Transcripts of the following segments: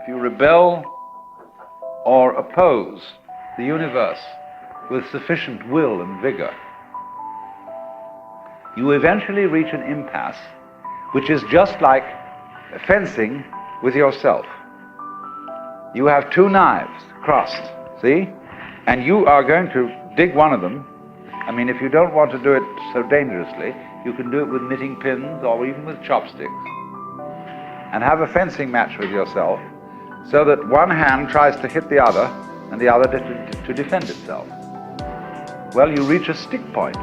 if you rebel or oppose the universe with sufficient will and vigor, you eventually reach an impasse which is just like fencing with yourself. You have two knives crossed, see? And you are going to dig one of them. I mean, if you don't want to do it so dangerously, you can do it with knitting pins or even with chopsticks. And have a fencing match with yourself so that one hand tries to hit the other and the other to defend itself. Well, you reach a stick point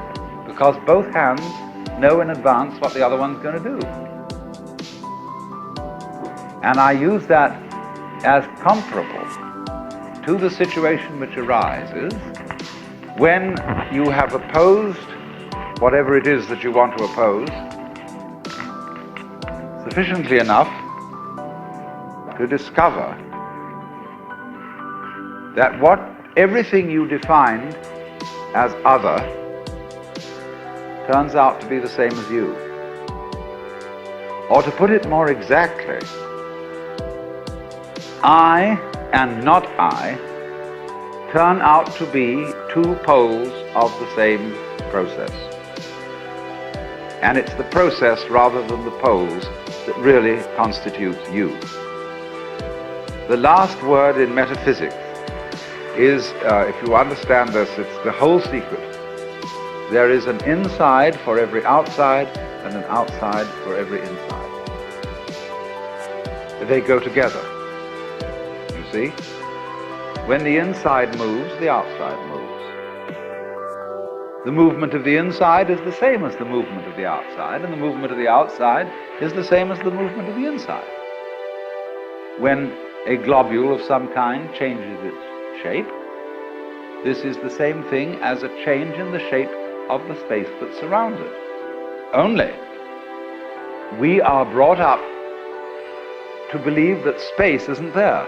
because both hands know in advance what the other one's going to do. And I use that as comparable to the situation which arises when you have opposed whatever it is that you want to oppose sufficiently enough to discover that everything you defined as other turns out to be the same as you. Or to put it more exactly, I and not I turn out to be two poles of the same process. And it's the process rather than the poles that really constitutes you. The last word in metaphysics is, if you understand this, it's the whole secret. There is an inside for every outside and an outside for every inside. They go together, you see? When the inside moves, the outside moves. The movement of the inside is the same as the movement of the outside, and the movement of the outside is the same as the movement of the inside. When a globule of some kind changes its shape, this is the same thing as a change in the shape of the space that surrounds it. Only, we are brought up to believe that space isn't there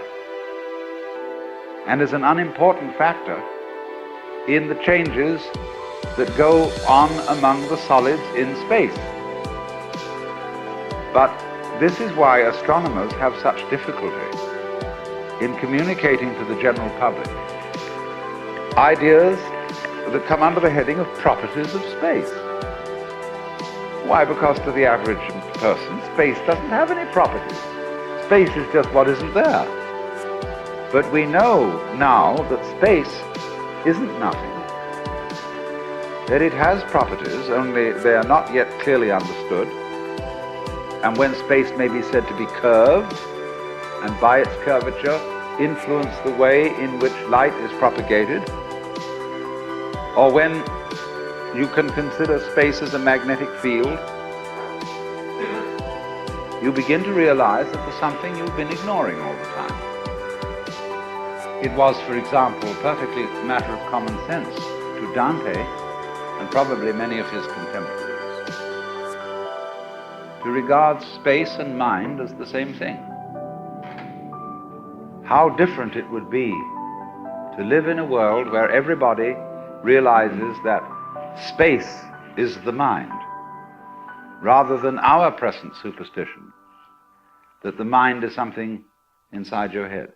and is an unimportant factor in the changes that go on among the solids in space. But this is why astronomers have such difficulty in communicating to the general public ideas that come under the heading of properties of space. Why? Because to the average person, space doesn't have any properties. Space is just what isn't there. But we know now that space isn't nothing, that it has properties, only they are not yet clearly understood. And when space may be said to be curved, and by its curvature influence the way in which light is propagated, or when you can consider space as a magnetic field, you begin to realize that there's something you've been ignoring all the time. It was, for example, perfectly a matter of common sense to Dante, and probably many of his contemporaries, to regard space and mind as the same thing. How different it would be to live in a world where everybody realizes that space is the mind, rather than our present superstition that the mind is something inside your head.